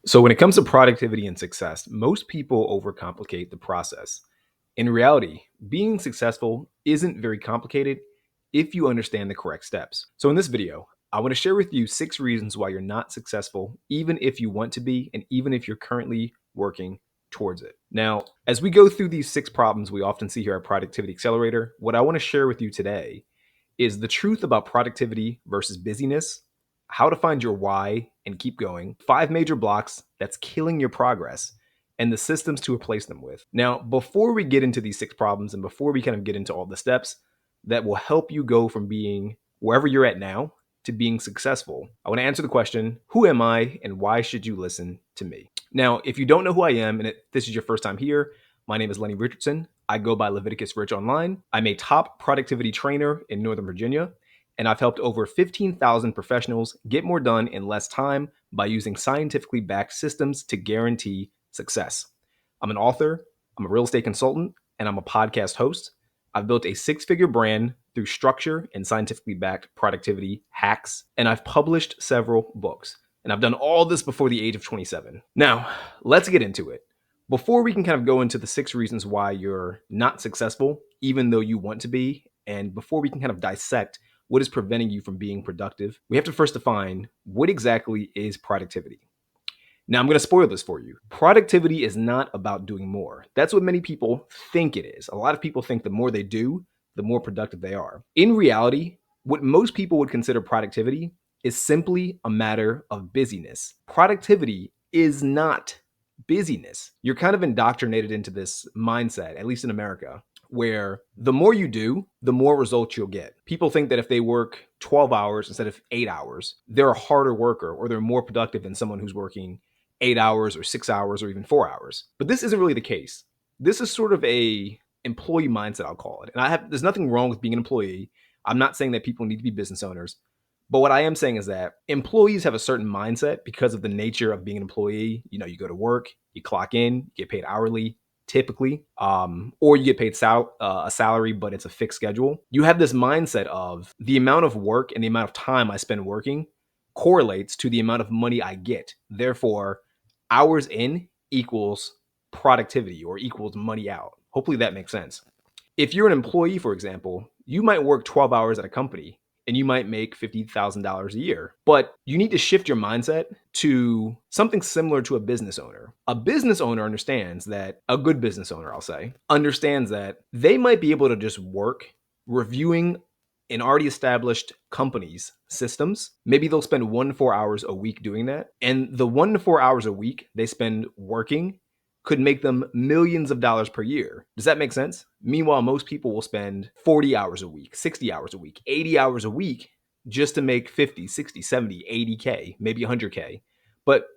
So, when it comes to productivity and success, most people overcomplicate the process. In reality, being successful isn't very complicated if you understand the correct steps. So, in this video, I want to share with you 6 reasons why you're not successful, even if you want to be, and even if you're currently working towards it. Now, as we go through these 6 problems we often see here at Productivity Accelerator, what I want to share with you today is the truth about productivity versus busyness, how to find your why and keep going, 5 major blocks that's killing your progress, and the systems to replace them with. Now, before we get into these 6 problems and before we kind of get into all the steps that will help you go from being wherever you're at now to being successful, I want to answer the question, who am I and why should you listen to me? Now, if you don't know who I am and this is your first time here, my name is Lenny Richardson. I go by Leviticus Rich online. I'm a top productivity trainer in Northern Virginia, and I've helped over 15,000 professionals get more done in less time by using scientifically backed systems to guarantee success. I'm an author, I'm a real estate consultant, and I'm a podcast host. I've built a 6-figure brand through structure and scientifically backed productivity hacks, and I've published several books. And I've done all this before the age of 27. Now, let's get into it. Before we can kind of go into the 6 reasons why you're not successful, even though you want to be, and before we can kind of dissect what is preventing you from being productive, we have to first define what exactly is productivity. Now, I'm going to spoil this for you. Productivity is not about doing more. That's what many people think it is. A lot of people think the more they do, the more productive they are. In reality, what most people would consider productivity is simply a matter of busyness. Productivity is not busyness. You're kind of indoctrinated into this mindset, at least in America, where the more you do, the more results you'll get. People think that if they work 12 hours instead of 8 hours, they're a harder worker or they're more productive than someone who's working 8 hours or 6 hours or even 4 hours. But this isn't really the case. This is sort of a employee mindset, I'll call it. And there's nothing wrong with being an employee. I'm not saying that people need to be business owners. But what I am saying is that employees have a certain mindset because of the nature of being an employee. You know, you go to work, you clock in, you get paid hourly, typically, or you get paid a salary, but it's a fixed schedule. You have this mindset of the amount of work and the amount of time I spend working correlates to the amount of money I get. Therefore, hours in equals productivity or equals money out. Hopefully that makes sense. If you're an employee, for example, you might work 12 hours at a company and you might make $50,000 a year. But you need to shift your mindset to something similar to a business owner. A business owner understands that, a good business owner, I'll say, understands that they might be able to just work reviewing an already established company's systems. Maybe they'll spend 1 to 4 hours a week doing that. And the 1 to 4 hours a week they spend working could make them millions of dollars per year. Does that make sense? Meanwhile, most people will spend 40 hours a week, 60 hours a week, 80 hours a week just to make 50, 60, 70, 80K, maybe 100K. But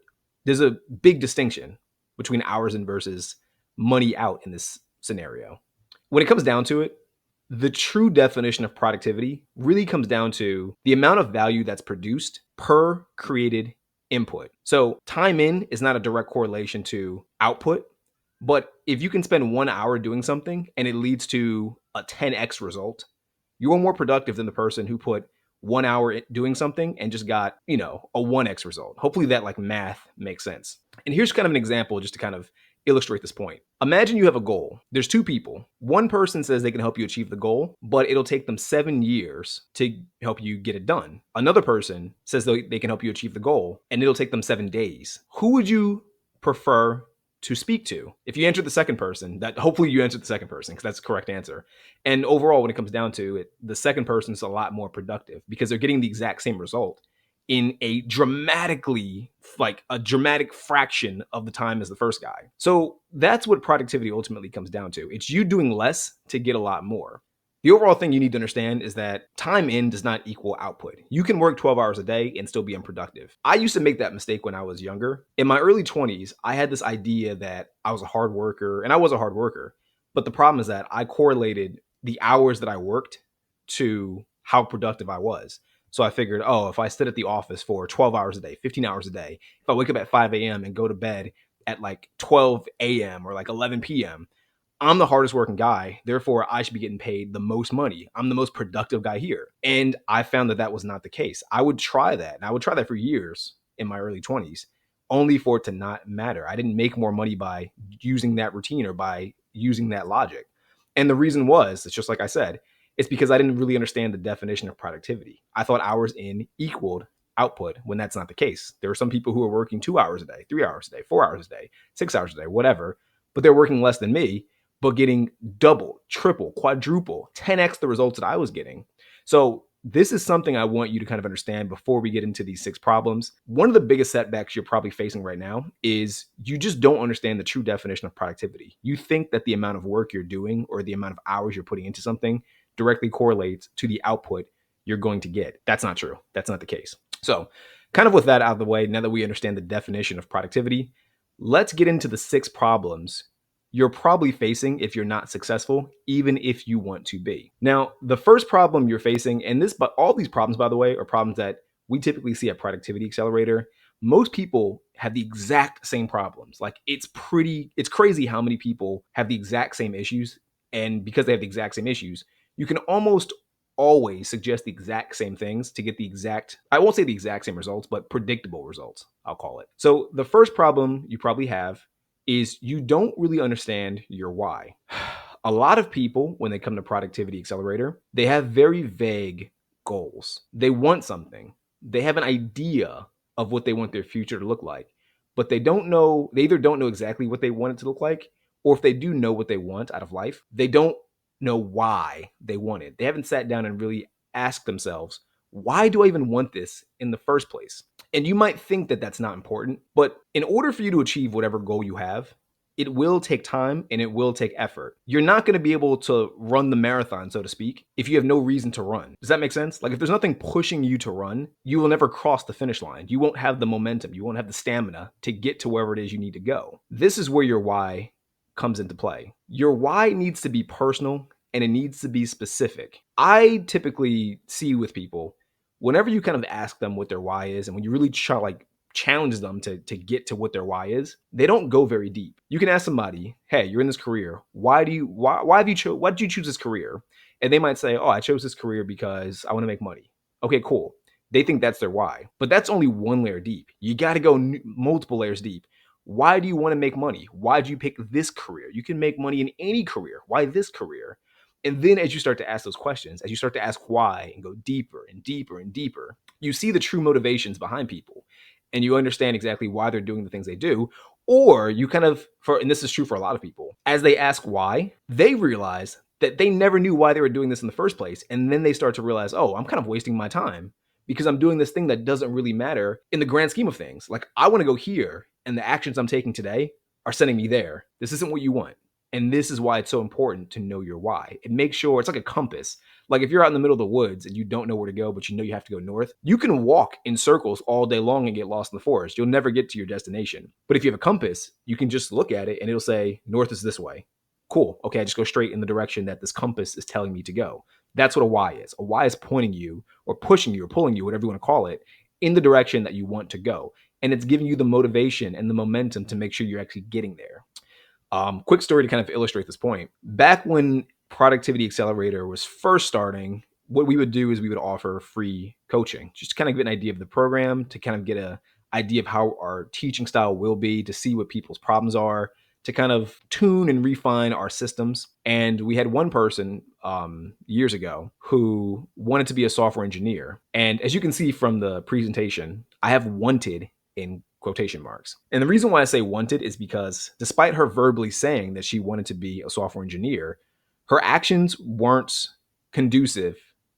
there's a big distinction between hours in versus money out in this scenario. When it comes down to it, the true definition of productivity really comes down to the amount of value that's produced per created input. So time in is not a direct correlation to output, but if you can spend 1 hour doing something and it leads to a 10x result, you're more productive than the person who put 1 hour doing something and just got, a 1x result. Hopefully that math makes sense. And here's kind of an example just to kind of illustrate this point. Imagine you have a goal. There's 2 people. One person says they can help you achieve the goal, but it'll take them 7 years to help you get it done. Another person says they can help you achieve the goal, and it'll take them 7 days. Who would you prefer to speak to? If you answer the second person, that hopefully you answer the second person because that's the correct answer. And overall, when it comes down to it, the second person is a lot more productive because they're getting the exact same result in a dramatic fraction of the time as the first guy. So that's what productivity ultimately comes down to. It's you doing less to get a lot more. The overall thing you need to understand is that time in does not equal output. You can work 12 hours a day and still be unproductive. I used to make that mistake when I was younger. In my early 20s, I had this idea that I was a hard worker, and I was a hard worker. But the problem is that I correlated the hours that I worked to how productive I was. So I figured, if I sit at the office for 12 hours a day, 15 hours a day, if I wake up at 5 a.m. and go to bed at 12 a.m. or 11 p.m., I'm the hardest working guy. Therefore, I should be getting paid the most money. I'm the most productive guy here. And I found that was not the case. I would try that. And I would try that for years in my early 20s, only for it to not matter. I didn't make more money by using that routine or by using that logic. And the reason was, it's just like I said, it's because I didn't really understand the definition of productivity. I thought hours in equaled output when that's not the case. There are some people who are working 2 hours a day, 3 hours a day, 4 hours a day, 6 hours a day, whatever, but they're working less than me, but getting double, triple, quadruple, 10x the results that I was getting. So this is something I want you to kind of understand before we get into these 6 problems. One of the biggest setbacks you're probably facing right now is you just don't understand the true definition of productivity. You think that the amount of work you're doing or the amount of hours you're putting into something directly correlates to the output you're going to get. That's not true. That's not the case. So kind of with that out of the way, now that we understand the definition of productivity, let's get into the 6 problems you're probably facing if you're not successful, even if you want to be. Now, the first problem you're facing, but all these problems, by the way, are problems that we typically see at Productivity Accelerator. Most people have the exact same problems. Like it's crazy how many people have the exact same issues. And because they have the exact same issues, you can almost always suggest the exact same things to get I won't say the exact same results, but predictable results, I'll call it. So the first problem you probably have is you don't really understand your why. A lot of people, when they come to Productivity Accelerator, they have very vague goals. They want something. They have an idea of what they want their future to look like, but they either don't know exactly what they want it to look like, or if they do know what they want out of life, they don't know why they want it. They haven't sat down and really asked themselves, why do I even want this in the first place? And you might think that that's not important, but in order for you to achieve whatever goal you have, it will take time and it will take effort. You're not going to be able to run the marathon, so to speak, if you have no reason to run. Does that make sense? Like if there's nothing pushing you to run, you will never cross the finish line. You won't have the momentum. You won't have the stamina to get to wherever it is you need to go. This is where your why comes into play. Your why needs to be personal and it needs to be specific. I typically see with people, whenever you kind of ask them what their why is, and when you really try like challenge them to get to what their why is, they don't go very deep. You can ask somebody, hey, you're in this career. Why did you choose this career? And they might say, oh, I chose this career because I want to make money. Okay, cool. They think that's their why, but that's only one layer deep. You got to go multiple layers deep. Why do you want to make money? Why do you pick this career? You can make money in any career. Why this career? And then as you start to ask those questions, as you start to ask why and go deeper and deeper and deeper, you see the true motivations behind people and you understand exactly why they're doing the things they do. Or you kind of, and this is true for a lot of people, as they ask why, they realize that they never knew why they were doing this in the first place. And then they start to realize, oh, I'm kind of wasting my time because I'm doing this thing that doesn't really matter in the grand scheme of things. Like I want to go here and the actions I'm taking today are sending me there. This isn't what you want. And this is why it's so important to know your why. It makes sure it's like a compass. Like if you're out in the middle of the woods and you don't know where to go, but you know you have to go north, you can walk in circles all day long and get lost in the forest. You'll never get to your destination. But if you have a compass, you can just look at it and it'll say, north is this way. Cool. Okay, I just go straight in the direction that this compass is telling me to go. That's what a why is. A why is pointing you or pushing you or pulling you, whatever you want to call it, in the direction that you want to go. And it's giving you the motivation and the momentum to make sure you're actually getting there. Quick story to kind of illustrate this point. Back when Productivity Accelerator was first starting, what we would do is we would offer free coaching, just to kind of get an idea of the program, to kind of get an idea of how our teaching style will be, to see what people's problems are, to kind of tune and refine our systems. And we had one person years ago who wanted to be a software engineer. And as you can see from the presentation, I have wanted in quotation marks. And the reason why I say wanted is because despite her verbally saying that she wanted to be a software engineer, her actions weren't conducive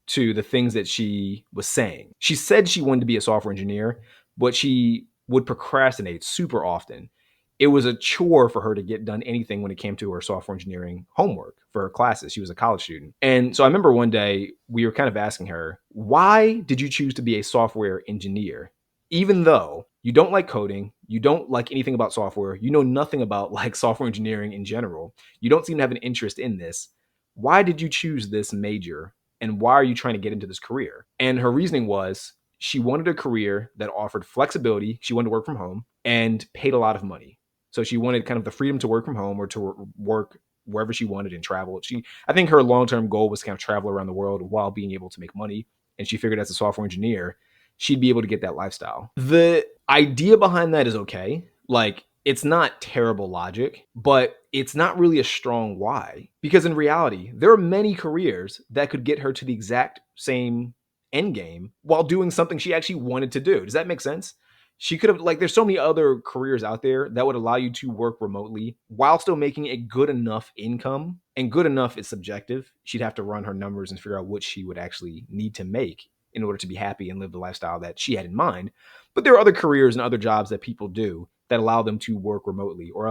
to the things that she was saying. She said she wanted to be a software engineer, but she would procrastinate super often. It was a chore for her to get done anything when it came to her software engineering homework for her classes. She was a college student. And so I remember one day we were kind of asking her, why did you choose to be a software engineer? Even though you don't like coding, you don't like anything about software, you know nothing about like software engineering in general, you don't seem to have an interest in this. Why did you choose this major? And why are you trying to get into this career? And her reasoning was she wanted a career that offered flexibility. She wanted to work from home and paid a lot of money. So she wanted kind of the freedom to work from home or to work wherever she wanted and travel. I think her long-term goal was to kind of travel around the world while being able to make money. And she figured as a software engineer, she'd be able to get that lifestyle. idea behind that is okay. Like, it's not terrible logic, but it's not really a strong why. Because in reality, there are many careers that could get her to the exact same end game while doing something she actually wanted to do. Does that make sense? She could have, like, there's so many other careers out there that would allow you to work remotely while still making a good enough income. And good enough is subjective. She'd have to run her numbers and figure out what she would actually need to make in order to be happy and live the lifestyle that she had in mind. But there are other careers and other jobs that people do that allow them to work remotely or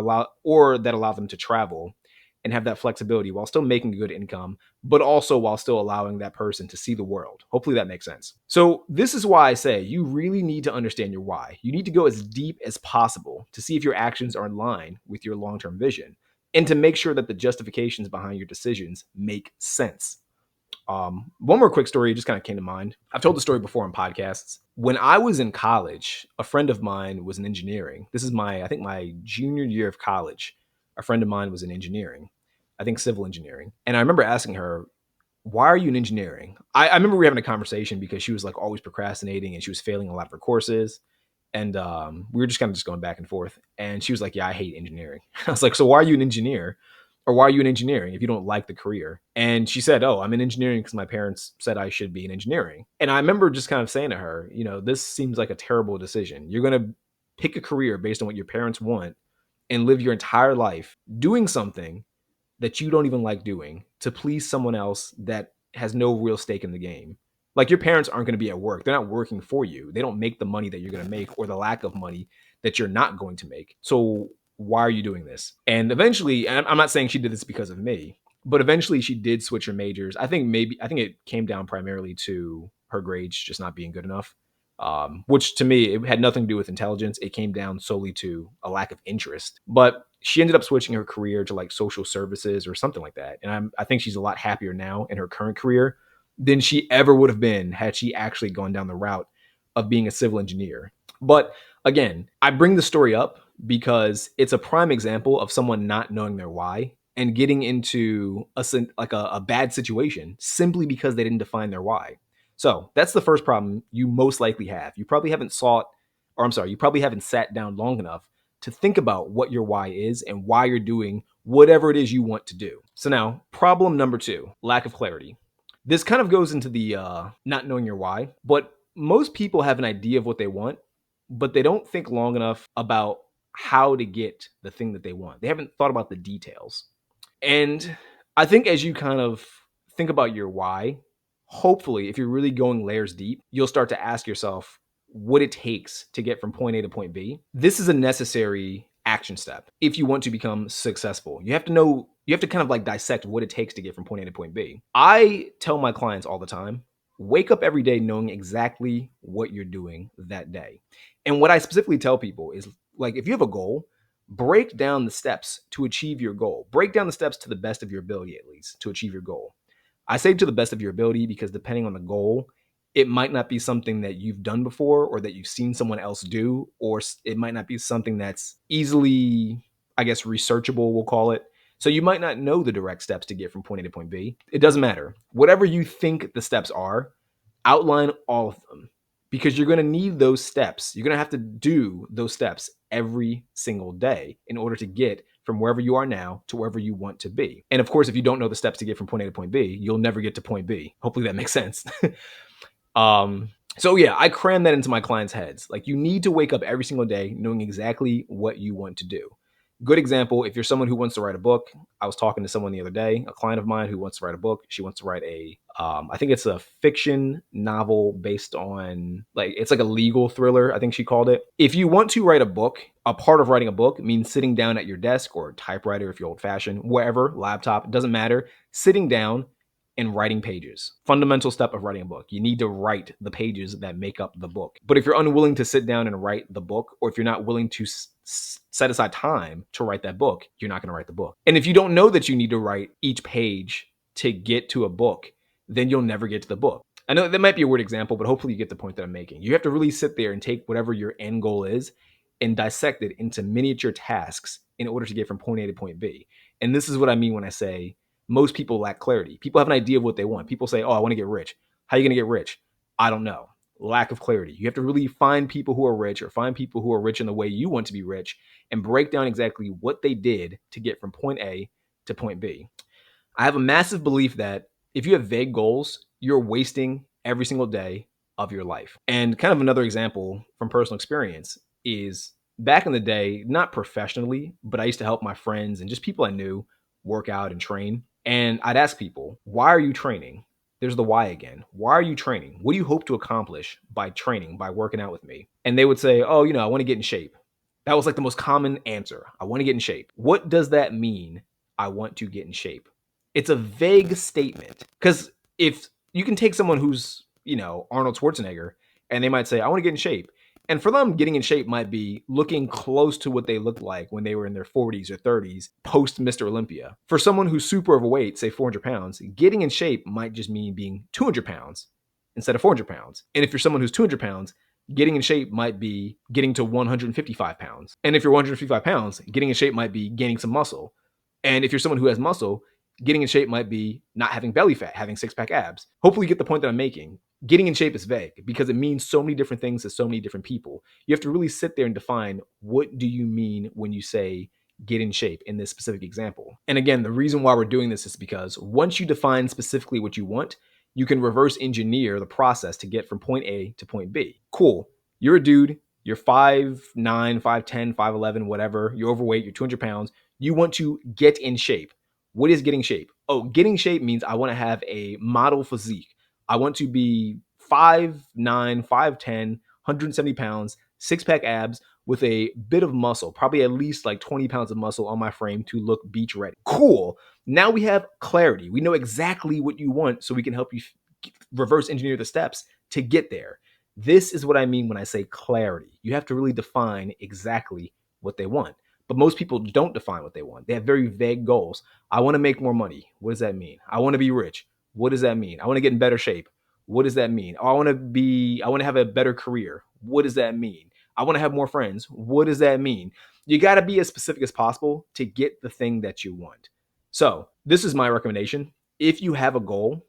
that allow them to travel and have that flexibility while still making a good income, but also while still allowing that person to see the world. Hopefully that makes sense. So this is why I say you really need to understand your why. You need to go as deep as possible to see if your actions are in line with your long-term vision and to make sure that the justifications behind your decisions make sense. One more quick story just kind of came to mind. I've told the story before on podcasts. When I was in college, a friend of mine was in engineering. This is I think my junior year of college. A friend of mine was in engineering, I think civil engineering. And I remember asking her, why are you in engineering? I remember we were having a conversation because she was like always procrastinating and she was failing a lot of her courses. And we were just kind of just going back and forth. And she was like, yeah, I hate engineering. I was like, so why are you an engineer? Or why are you in engineering if you don't like the career? And she said, oh, I'm in engineering because my parents said I should be in engineering. And I remember just kind of saying to her, this seems like a terrible decision. You're going to pick a career based on what your parents want and live your entire life doing something that you don't even like doing to please someone else that has no real stake in the game. Like, your parents aren't going to be at work. They're not working for you. They don't make the money that you're going to make or the lack of money that you're not going to make. So why are you doing this? And eventually, and I'm not saying she did this because of me, but eventually she did switch her majors. I think it came down primarily to her grades just not being good enough. Which to me, it had nothing to do with intelligence. It came down solely to a lack of interest. But she ended up switching her career to like social services or something like that. And I think she's a lot happier now in her current career than she ever would have been had she actually gone down the route of being a civil engineer. But again, I bring the story up because it's a prime example of someone not knowing their why and getting into a bad situation simply because they didn't define their why. So that's the first problem you most likely have. You probably haven't you probably haven't sat down long enough to think about what your why is and why you're doing whatever it is you want to do. So now, problem number 2, lack of clarity. This kind of goes into the not knowing your why, but most people have an idea of what they want, but they don't think long enough about how to get the thing that they want. They haven't thought about the details. And I think as you kind of think about your why, hopefully, if you're really going layers deep, you'll start to ask yourself what it takes to get from point A to point B. This is a necessary action step if you want to become successful. You have to kind of like dissect what it takes to get from point A to point B. I tell my clients all the time, wake up every day knowing exactly what you're doing that day. And what I specifically tell people is, like, if you have a goal, break down the steps to achieve your goal. Break down the steps to the best of your ability, at least, to achieve your goal. I say to the best of your ability because depending on the goal, it might not be something that you've done before or that you've seen someone else do, or it might not be something that's easily, I guess, researchable, we'll call it. So you might not know the direct steps to get from point A to point B. It doesn't matter. Whatever you think the steps are, outline all of them because you're going to need those steps. You're going to have to do those steps every single day in order to get from wherever you are now to wherever you want to be. And of course, if you don't know the steps to get from point A to point B, you'll never get to point B. Hopefully that makes sense. So yeah, I cram that into my clients' heads. Like, you need to wake up every single day knowing exactly what you want to do. Good example, if you're someone who wants to write a book, I was talking to someone the other day, a client of mine who wants to write a book. She wants to write I think it's a fiction novel based on, like, it's like a legal thriller, I think she called it. If you want to write a book, a part of writing a book means sitting down at your desk or typewriter if you're old fashioned, wherever, laptop, it doesn't matter, sitting down and writing pages. Fundamental step of writing a book. You need to write the pages that make up the book. But if you're unwilling to sit down and write the book, or if you're not willing to set aside time to write that book, you're not going to write the book. And if you don't know that you need to write each page to get to a book, then you'll never get to the book. I know that might be a weird example, but hopefully you get the point that I'm making. You have to really sit there and take whatever your end goal is and dissect it into miniature tasks in order to get from point A to point B. And this is what I mean when I say most people lack clarity. People have an idea of what they want. People say, oh, I want to get rich. How are you going to get rich? I don't know. lack of clarity. You have to really find people who are rich or find people who are rich in the way you want to be rich and break down exactly what they did to get from point A to point B. I have a massive belief that if you have vague goals, you're wasting every single day of your life. And kind of another example from personal experience is back in the day, not professionally, but I used to help my friends and just people I knew work out and train. And I'd ask people, why are you training? There's the why again. Why are you training? What do you hope to accomplish by training, by working out with me? And they would say, oh, I want to get in shape. That was like the most common answer. I want to get in shape. What does that mean? I want to get in shape. It's a vague statement because if you can take someone who's, Arnold Schwarzenegger and they might say, I want to get in shape. And for them, getting in shape might be looking close to what they looked like when they were in their 40s or 30s post Mr. Olympia. For someone who's super overweight, say 400 pounds, getting in shape might just mean being 200 pounds instead of 400 pounds. And if you're someone who's 200 pounds, getting in shape might be getting to 155 pounds. And if you're 155 pounds, getting in shape might be gaining some muscle. And if you're someone who has muscle, getting in shape might be not having belly fat, having six-pack abs. Hopefully you get the point that I'm making. Getting in shape is vague because it means so many different things to so many different people. You have to really sit there and define, what do you mean when you say get in shape in this specific example? And again, the reason why we're doing this is because once you define specifically what you want, you can reverse engineer the process to get from point A to point B. Cool. You're a dude. You're 5'9", 5'10", 5'11", whatever. You're overweight. You're 200 pounds. You want to get in shape. What is getting shape? Oh, getting shape means I want to have a model physique. I want to be 5'9", 5'10", 170 pounds, six-pack abs with a bit of muscle, probably at least like 20 pounds of muscle on my frame to look beach ready. Cool. Now we have clarity. We know exactly what you want, so we can help you reverse engineer the steps to get there. This is what I mean when I say clarity. You have to really define exactly what they want. But most people don't define what they want. They have very vague goals. I want to make more money. What does that mean? I want to be rich. What does that mean? I want to get in better shape. What does that mean? Oh, I want to have a better career. What does that mean? I want to have more friends. What does that mean? You got to be as specific as possible to get the thing that you want. So this is my recommendation. If you have a goal,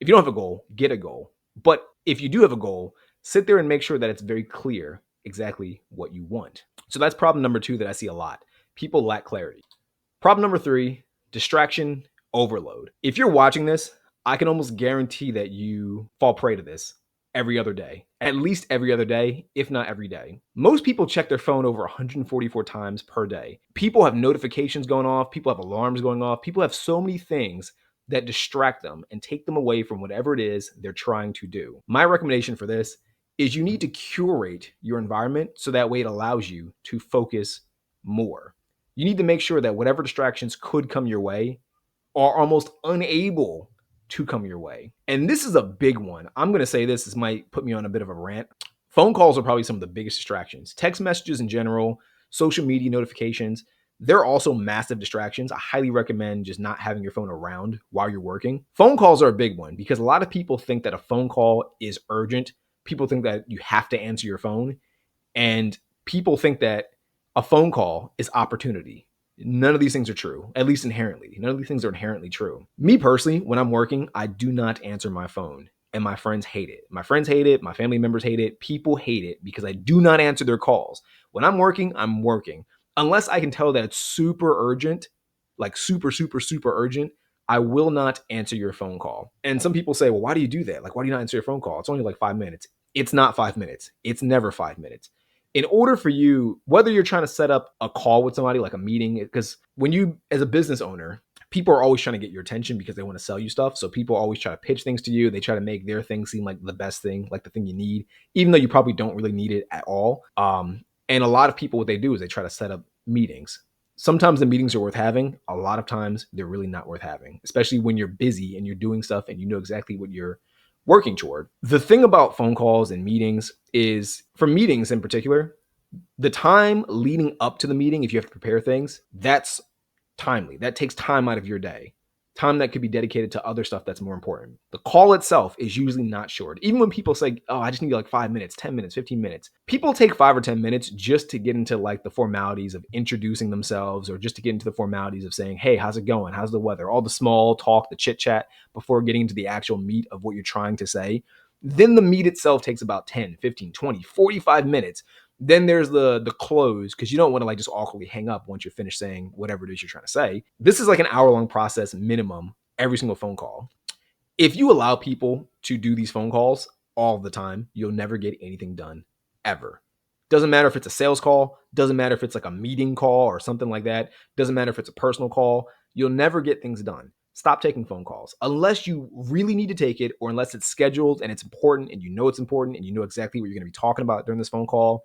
if you don't have a goal, get a goal. But if you do have a goal, sit there and make sure that it's very clear exactly what you want. So that's problem number 2 that I see a lot. People lack clarity. Problem number 3, distraction overload. If you're watching this, I can almost guarantee that you fall prey to this every other day, at least every other day, if not every day. Most people check their phone over 144 times per day. People have notifications going off. People have alarms going off. People have so many things that distract them and take them away from whatever it is they're trying to do. My recommendation for this is you need to curate your environment so that way it allows you to focus more. You need to make sure that whatever distractions could come your way are almost unable to come your way. And this is a big one. I'm going to say this might put me on a bit of a rant. Phone calls are probably some of the biggest distractions. Text messages in general, social media notifications, they're also massive distractions. I highly recommend just not having your phone around while you're working. Phone calls are a big one because a lot of people think that a phone call is urgent. People think that you have to answer your phone. And people think that a phone call is opportunity. None of these things are true, at least inherently. None of these things are inherently true. Me personally, when I'm working, I do not answer my phone. And my friends hate it. My friends hate it. My family members hate it. People hate it because I do not answer their calls. When I'm working, I'm working. Unless I can tell that it's super urgent, like super, super, super urgent, I will not answer your phone call. And some people say, well, why do you do that? Like, why do you not answer your phone call? It's only like 5 minutes. It's not 5 minutes. It's never 5 minutes. In order for you, whether you're trying to set up a call with somebody, like a meeting, because when you, as a business owner, people are always trying to get your attention because they want to sell you stuff. So people always try to pitch things to you. They try to make their thing seem like the best thing, like the thing you need, even though you probably don't really need it at all. And a lot of people, what they do is they try to set up meetings. Sometimes the meetings are worth having. A lot of times they're really not worth having, especially when you're busy and you're doing stuff and you know exactly what you're working toward. The thing about phone calls and meetings is, for meetings in particular, the time leading up to the meeting, if you have to prepare things, that's timely. That takes time out of your day. Time that could be dedicated to other stuff that's more important. The call itself is usually not short. Even when people say, oh, I just need like 5 minutes, 10 minutes, 15 minutes. People take 5 or 10 minutes just to get into like the formalities of introducing themselves, or just to get into the formalities of saying, hey, how's it going? How's the weather? All the small talk, the chit chat before getting into the actual meat of what you're trying to say. Then the meet itself takes about 10, 15, 20, 45 minutes. Then there's the close, because you don't want to like just awkwardly hang up once you're finished saying whatever it is you're trying to say. This is like an hour-long process minimum every single phone call. If you allow people to do these phone calls all the time, you'll never get anything done ever. Doesn't matter if it's a sales call, doesn't matter if it's like a meeting call or something like that, doesn't matter if it's a personal call, you'll never get things done. Stop taking phone calls unless you really need to take it, or unless it's scheduled and it's important and you know it's important and you know exactly what you're going to be talking about during this phone call.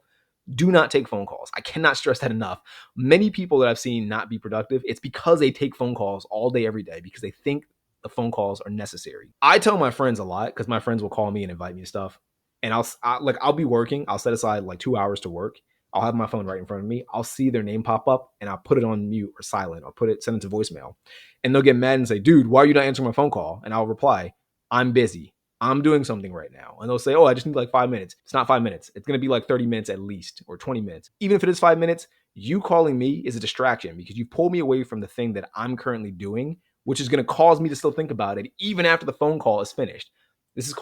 Do not take phone calls. I cannot stress that enough. Many people that I've seen not be productive, it's because they take phone calls all day, every day, because they think the phone calls are necessary. I tell my friends a lot, because my friends will call me and invite me to stuff. And I'll be working. I'll set aside like 2 hours to work. I'll have my phone right in front of me. I'll see their name pop up and I'll put it on mute or silent. I'll send it to voicemail. And they'll get mad and say, dude, why are you not answering my phone call? And I'll reply, I'm busy. I'm doing something right now. And they'll say, oh, I just need like 5 minutes. It's not 5 minutes. It's going to be like 30 minutes at least, or 20 minutes. Even if it is 5 minutes, you calling me is a distraction, because you pull me away from the thing that I'm currently doing, which is going to cause me to still think about it even after the phone call is finished. This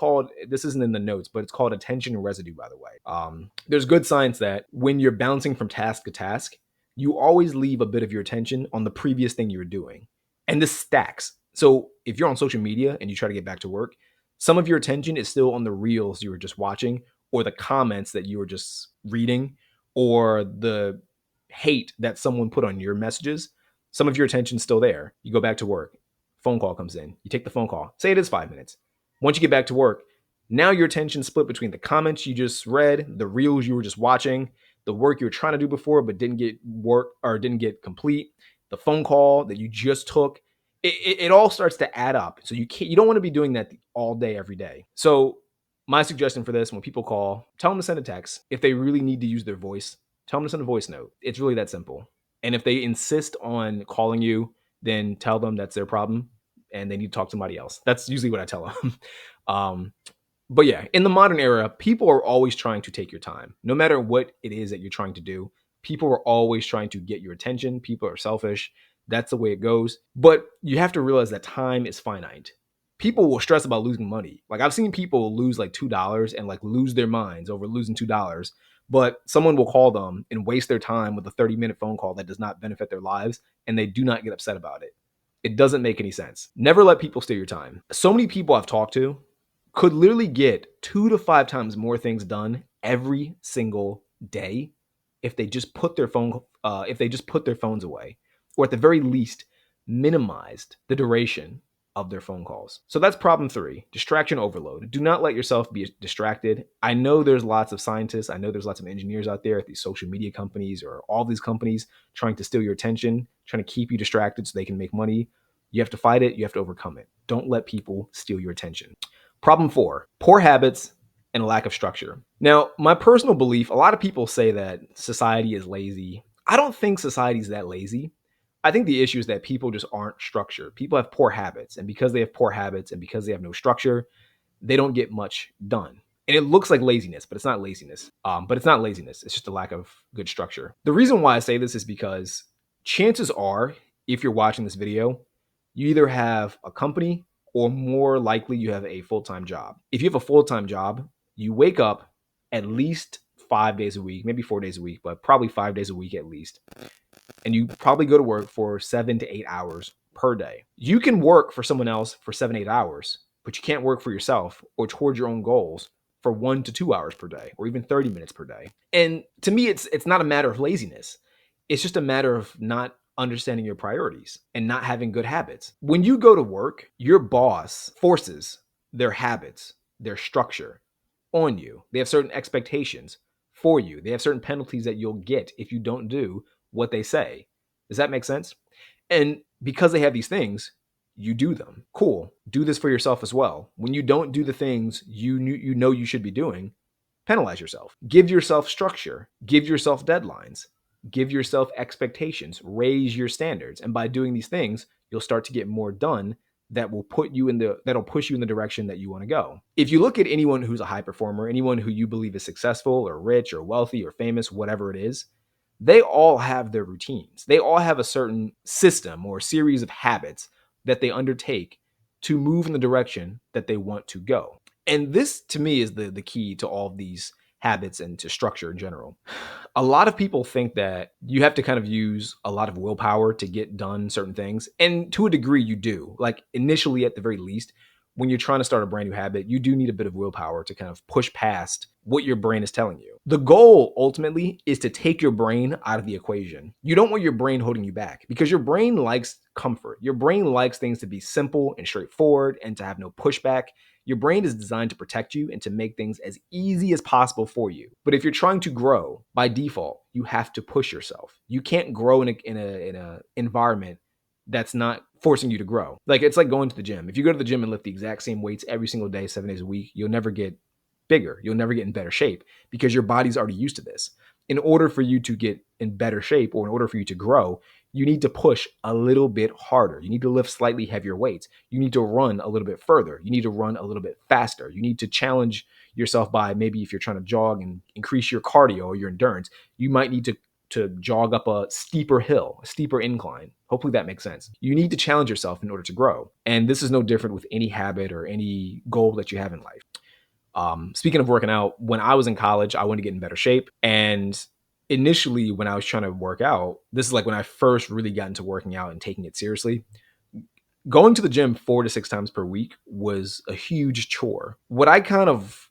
isn't in the notes, but it's called attention residue, by the way. There's good science that when you're bouncing from task to task, you always leave a bit of your attention on the previous thing you were doing. And this stacks. So if you're on social media and you try to get back to work, some of your attention is still on the reels you were just watching, or the comments that you were just reading, or the hate that someone put on your messages. Some of your attention's still there. You go back to work. Phone call comes in. You take the phone call. Say it is 5 minutes. Once you get back to work, now your attention's split between the comments you just read, the reels you were just watching, the work you were trying to do before but didn't get complete, the phone call that you just took. It all starts to add up. So you don't want to be doing that all day, every day. So my suggestion for this, when people call, tell them to send a text. If they really need to use their voice, tell them to send a voice note. It's really that simple. And if they insist on calling you, then tell them that's their problem and they need to talk to somebody else. That's usually what I tell them. But yeah, in the modern era, people are always trying to take your time. No matter what it is that you're trying to do, people are always trying to get your attention. People are selfish. That's the way it goes. But you have to realize that time is finite. People will stress about losing money. Like, I've seen people lose like $2 and like lose their minds over losing $2. But someone will call them and waste their time with a 30-minute phone call that does not benefit their lives, and they do not get upset about it. It doesn't make any sense. Never let people steal your time. So many people I've talked to could literally get 2 to 5 times more things done every single day if they just put their phones away, or at the very least minimized the duration of their phone calls. So that's problem 3, distraction overload. Do not let yourself be distracted. I know there's lots of scientists, I know there's lots of engineers out there at these social media companies or all these companies trying to steal your attention, trying to keep you distracted so they can make money. You have to fight it, you have to overcome it. Don't let people steal your attention. Problem 4, poor habits and lack of structure. Now, my personal belief, a lot of people say that society is lazy. I don't think society is that lazy. I think the issue is that people just aren't structured. People have poor habits, and because they have poor habits and because they have no structure, they don't get much done. And it looks like laziness, but it's not laziness. It's just a lack of good structure. The reason why I say this is because chances are, if you're watching this video, you either have a company or more likely you have a full-time job. If you have a full-time job, you wake up at least 5 days a week, maybe 4 days a week, but probably 5 days a week at least. And you probably go to work for 7 to 8 hours per day. You can work for someone else for 7, 8 hours, but you can't work for yourself or towards your own goals for 1 to 2 hours per day, or even 30 minutes per day. And to me, it's not a matter of laziness. It's just a matter of not understanding your priorities and not having good habits. When you go to work, your boss forces their habits, their structure on you. They have certain expectations for you. They have certain penalties that you'll get if you don't do what they say. Does that make sense? And because they have these things, you do them. Cool. Do this for yourself as well. When you don't do the things you know you should be doing, penalize yourself. Give yourself structure. Give yourself deadlines. Give yourself expectations. Raise your standards. And by doing these things, you'll start to get more done that'll push you in the direction that you want to go. If you look at anyone who's a high performer, anyone who you believe is successful or rich or wealthy or famous, whatever it is, they all have their routines. They all have a certain system or series of habits that they undertake to move in the direction that they want to go. And this to me is the key to all of these habits and to structure in general. A lot of people think that you have to kind of use a lot of willpower to get done certain things. And to a degree, you do. Like initially, at the very least, when you're trying to start a brand new habit, you do need a bit of willpower to kind of push past what your brain is telling you. The goal ultimately is to take your brain out of the equation. You don't want your brain holding you back because your brain likes comfort. Your brain likes things to be simple and straightforward and to have no pushback. Your brain is designed to protect you and to make things as easy as possible for you. But if you're trying to grow, by default, you have to push yourself. You can't grow in a environment that's not forcing you to grow. Like it's like going to the gym. If you go to the gym and lift the exact same weights every single day, 7 days a week, you'll never get bigger. You'll never get in better shape because your body's already used to this. In order for you to get in better shape or in order for you to grow, you need to push a little bit harder. You need to lift slightly heavier weights. You need to run a little bit further. You need to run a little bit faster. You need to challenge yourself by maybe if you're trying to jog and increase your cardio or your endurance, you might need to jog up a steeper hill, a steeper incline. Hopefully that makes sense. You need to challenge yourself in order to grow. And this is no different with any habit or any goal that you have in life. Speaking of working out, when I was in college, I wanted to get in better shape. And initially, when I was trying to work out, this is like when I first really got into working out and taking it seriously. Going to the gym 4 to 6 times per week was a huge chore. What I kind of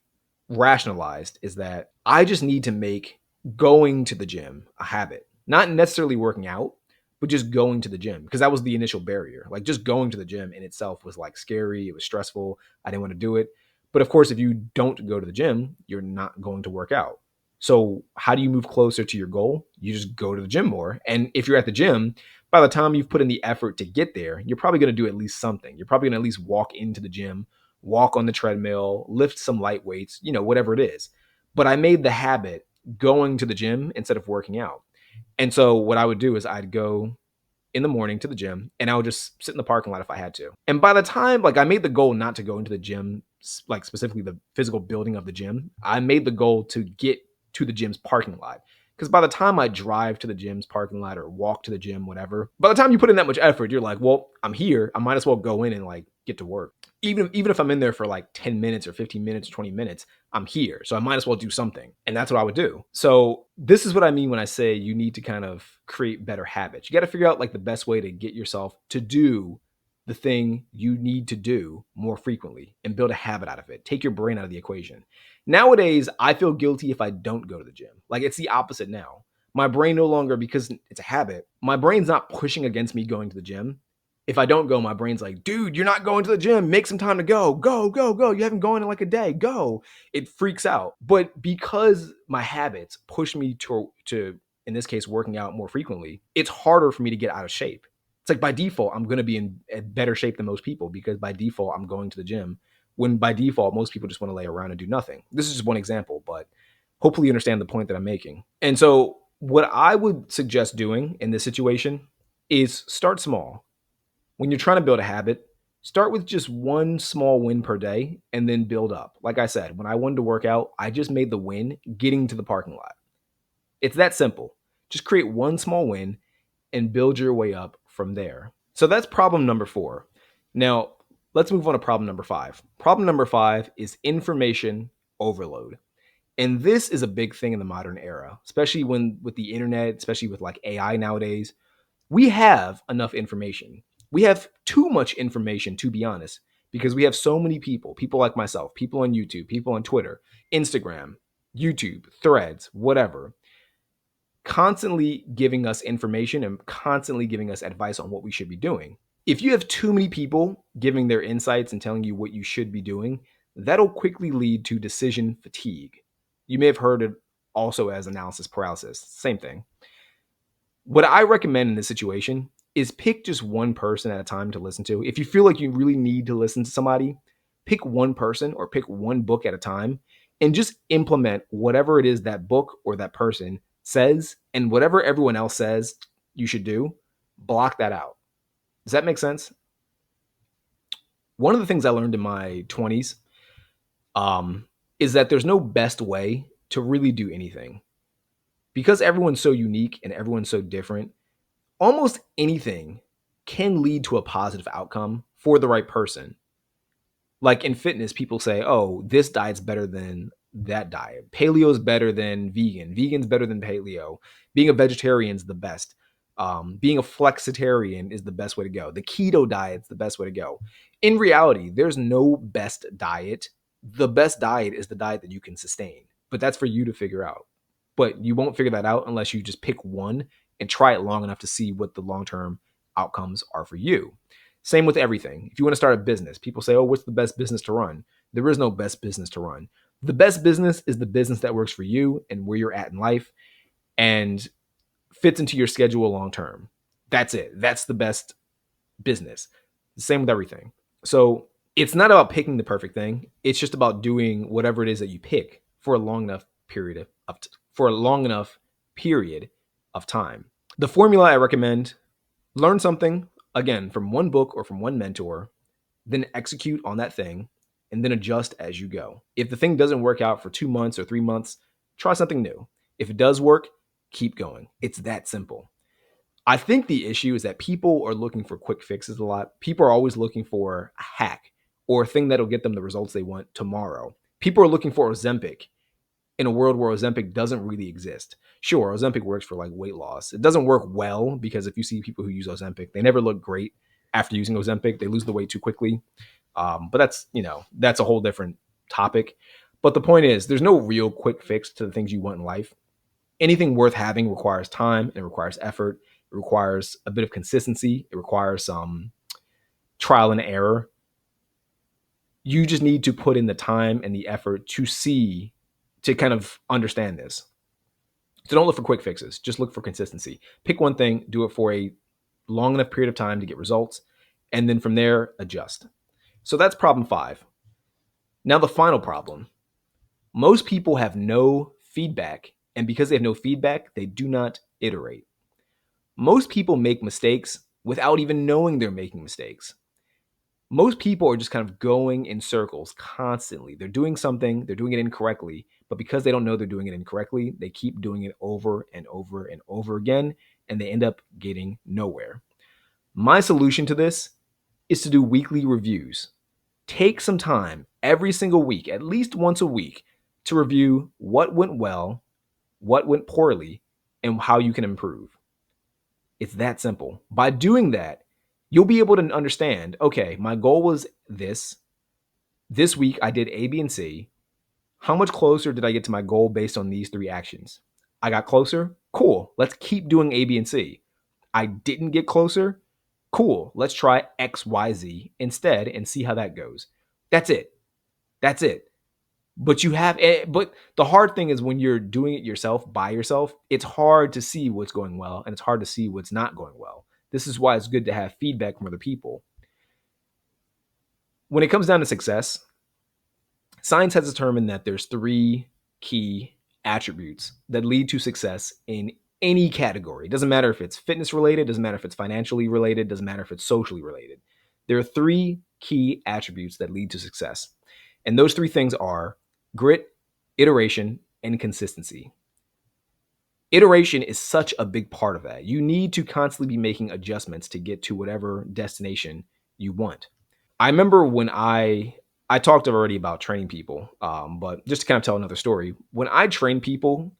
rationalized is that I just need to make going to the gym a habit, not necessarily working out, but just going to the gym because that was the initial barrier. Like just going to the gym in itself was like scary. It was stressful. I didn't want to do it. But of course, if you don't go to the gym, you're not going to work out. So how do you move closer to your goal? You just go to the gym more. And if you're at the gym, by the time you've put in the effort to get there, you're probably going to do at least something. You're probably going to at least walk into the gym, walk on the treadmill, lift some light weights, whatever it is. But I made the habit going to the gym instead of working out. And so what I would do is I'd go in the morning to the gym and I would just sit in the parking lot if I had to. And by the time like I made the goal not to go into the gym, like specifically the physical building of the gym, I made the goal to get to the gym's parking lot. Because by the time I drive to the gym's parking lot or walk to the gym, whatever, by the time you put in that much effort, you're like, well, I'm here. I might as well go in and like get to work. Even if I'm in there for like 10 minutes or 15 minutes, 20 minutes, I'm here. So I might as well do something. And that's what I would do. So this is what I mean when I say you need to kind of create better habits. You got to figure out like the best way to get yourself to do the thing you need to do more frequently and build a habit out of it. Take your brain out of the equation. Nowadays, I feel guilty if I don't go to the gym. Like it's the opposite now. My brain no longer, because it's a habit, my brain's not pushing against me going to the gym. If I don't go, my brain's like, dude, you're not going to the gym. Make some time to go. Go, go, go. You haven't gone in like a day. Go. It freaks out. But because my habits push me to in this case, working out more frequently, it's harder for me to get out of shape. It's like by default, I'm going to be in better shape than most people because by default, I'm going to the gym when by default, most people just want to lay around and do nothing. This is just one example, but hopefully you understand the point that I'm making. And so what I would suggest doing in this situation is start small. When you're trying to build a habit, start with just one small win per day and then build up. Like I said, when I wanted to work out, I just made the win getting to the parking lot. It's that simple. Just create one small win and build your way up from there. So that's problem number 4. Now, let's move on to problem number 5. Problem number 5 is information overload. And this is a big thing in the modern era, especially with the internet, especially with like AI nowadays. We have enough information. We have too much information, to be honest, because we have so many people like myself, people on YouTube, people on Twitter, Instagram, YouTube, Threads, whatever, constantly giving us information and constantly giving us advice on what we should be doing. If you have too many people giving their insights and telling you what you should be doing, that'll quickly lead to decision fatigue. You may have heard it also as analysis paralysis, same thing. What I recommend in this situation is pick just one person at a time to listen to. If you feel like you really need to listen to somebody, pick one person or pick one book at a time and just implement whatever it is that book or that person says and whatever everyone else says you should do, block that out. Does that make sense? One of the things I learned in my 20s is that there's no best way to really do anything. Because everyone's so unique and everyone's so different, almost anything can lead to a positive outcome for the right person. Like in fitness, people say, oh, this diet's better than that diet. Paleo's better than vegan. Vegan's better than paleo. Being a vegetarian's the best. Being a flexitarian is the best way to go. The keto diet's the best way to go. In reality, there's no best diet. The best diet is the diet that you can sustain, but that's for you to figure out. But you won't figure that out unless you just pick one and try it long enough to see what the long term outcomes are for you. Same with everything. If you want to start a business, people say, oh, what's the best business to run? There is no best business to run. The best business is the business that works for you and where you're at in life and fits into your schedule long term. That's it. That's the best business. Same with everything. So it's not about picking the perfect thing. It's just about doing whatever it is that you pick for a long enough period of time. The formula I recommend: learn something, again, from one book or from one mentor, then execute on that thing, and then adjust as you go. If the thing doesn't work out for 2 months or 3 months, try something new. If it does work, keep going. It's that simple. I think the issue is that people are looking for quick fixes a lot. People are always looking for a hack or a thing that'll get them the results they want tomorrow. People are looking for Ozempic in a world where Ozempic doesn't really exist. Sure, Ozempic works for like weight loss. It doesn't work well because if you see people who use Ozempic, they never look great after using Ozempic. They lose the weight too quickly. But that's a whole different topic. But the point is, there's no real quick fix to the things you want in life. Anything worth having requires time, it requires effort, it requires a bit of consistency, it requires some trial and error. You just need to put in the time and the effort to kind of understand this. So don't look for quick fixes, just look for consistency. Pick one thing, do it for a long enough period of time to get results, and then from there, adjust. So that's problem 5. Now, the final problem. Most people have no feedback, and because they have no feedback, they do not iterate. Most people make mistakes without even knowing they're making mistakes. Most people are just kind of going in circles constantly. They're doing something, they're doing it incorrectly, but because they don't know they're doing it incorrectly, they keep doing it over and over and over again, and they end up getting nowhere. My solution to this is to do weekly reviews. Take some time every single week, at least once a week, to review what went well, what went poorly, and how you can improve. It's that simple. By doing that, you'll be able to understand, okay, my goal was this. This week I did A, B, and C. How much closer did I get to my goal based on these 3 actions? I got closer? Cool. Let's keep doing A, B, and C. I didn't get closer? Cool. Let's try X, Y, Z instead and see how that goes. That's it. That's it. But the hard thing is when you're doing it yourself by yourself, it's hard to see what's going well and it's hard to see what's not going well. This is why it's good to have feedback from other people. When it comes down to success, science has determined that there's 3 key attributes that lead to success in any category. It doesn't matter if it's fitness related, doesn't matter if it's financially related, doesn't matter if it's socially related. There are 3 key attributes that lead to success. And those 3 things are grit, iteration, and consistency. Iteration is such a big part of that. You need to constantly be making adjustments to get to whatever destination you want. I remember when I talked already about training people, but just to kind of tell another story, when I trained people,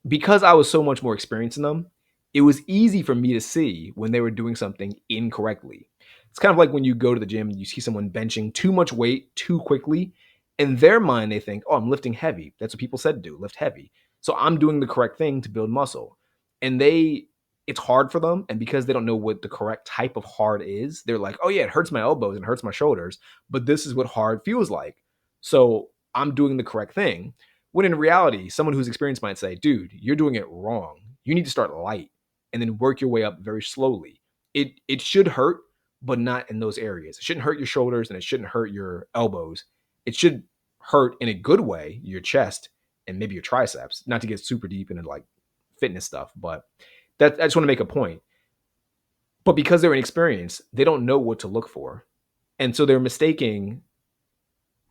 because I was so much more experienced in them, it was easy for me to see when they were doing something incorrectly. It's kind of like when you go to the gym and you see someone benching too much weight too quickly. In their mind, they think, oh, I'm lifting heavy. That's what people said to do, lift heavy. So I'm doing the correct thing to build muscle. And it's hard for them. And because they don't know what the correct type of hard is, they're like, oh yeah, it hurts my elbows and hurts my shoulders, but this is what hard feels like. So I'm doing the correct thing. When in reality, someone who's experienced might say, dude, you're doing it wrong. You need to start light and then work your way up very slowly. It should hurt, but not in those areas. It shouldn't hurt your shoulders and it shouldn't hurt your elbows. It should hurt in a good way, your chest and maybe your triceps, not to get super deep into like fitness stuff, but I just want to make a point. But because they're inexperienced, they don't know what to look for. And so they're mistaking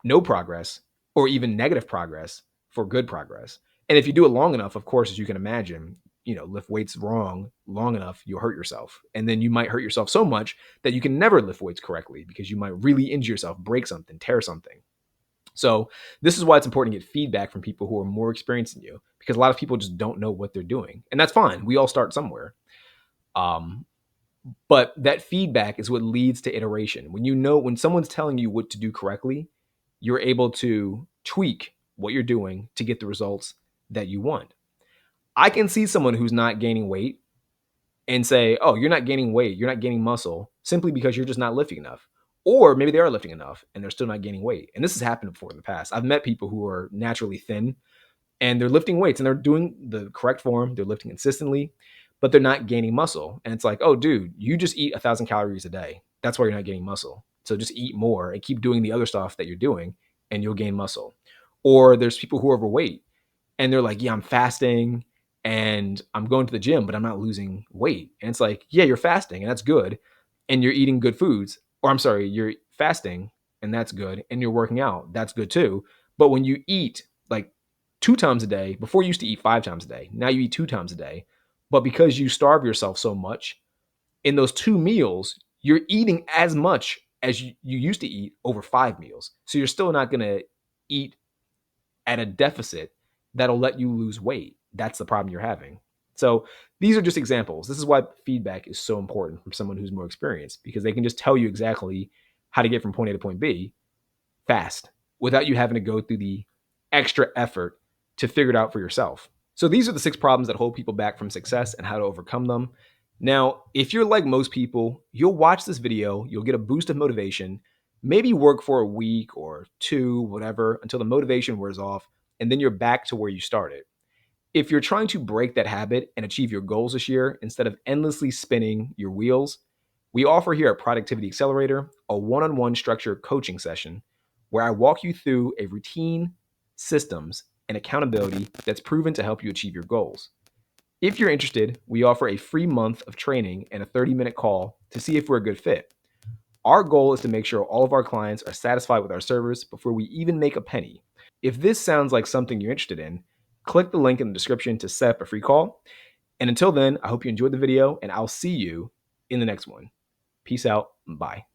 no progress or even negative progress for good progress. And if you do it long enough, of course, as you can imagine, lift weights wrong long enough, you'll hurt yourself. And then you might hurt yourself so much that you can never lift weights correctly because you might really injure yourself, break something, tear something. So this is why it's important to get feedback from people who are more experienced than you, because a lot of people just don't know what they're doing. And that's fine. We all start somewhere. But that feedback is what leads to iteration. When someone's telling you what to do correctly, you're able to tweak what you're doing to get the results that you want. I can see someone who's not gaining weight and say, oh, you're not gaining weight, you're not gaining muscle simply because you're just not lifting enough. Or maybe they are lifting enough and they're still not gaining weight. And this has happened before in the past. I've met people who are naturally thin and they're lifting weights and they're doing the correct form, they're lifting consistently, but they're not gaining muscle. And it's like, oh, dude, you just eat 1,000 calories a day. That's why you're not gaining muscle. So just eat more and keep doing the other stuff that you're doing and you'll gain muscle. Or there's people who are overweight and they're like, yeah, I'm fasting and I'm going to the gym, but I'm not losing weight. And it's like, yeah, you're fasting and that's good. And you're eating good foods. Or I'm sorry, you're fasting and that's good. And you're working out. That's good too. But when you eat like 2 times a day, before you used to eat 5 times a day, now you eat 2 times a day. But because you starve yourself so much, in those 2 meals, you're eating as much as you used to eat over 5 meals. So you're still not going to eat at a deficit that'll let you lose weight. That's the problem you're having. So these are just examples. This is why feedback is so important from someone who's more experienced, because they can just tell you exactly how to get from point A to point B fast without you having to go through the extra effort to figure it out for yourself. So these are the 6 problems that hold people back from success and how to overcome them. Now, if you're like most people, you'll watch this video, you'll get a boost of motivation, maybe work for a week or 2, whatever, until the motivation wears off, and then you're back to where you started. If you're trying to break that habit and achieve your goals this year, instead of endlessly spinning your wheels, we offer here at Productivity Accelerator a one-on-one structured coaching session where I walk you through a routine, systems, and accountability that's proven to help you achieve your goals. If you're interested, we offer a free month of training and a 30-minute call to see if we're a good fit. Our goal is to make sure all of our clients are satisfied with our service before we even make a penny. If this sounds like something you're interested in, click the link in the description to set up a free call. And until then, I hope you enjoyed the video and I'll see you in the next one. Peace out. Bye.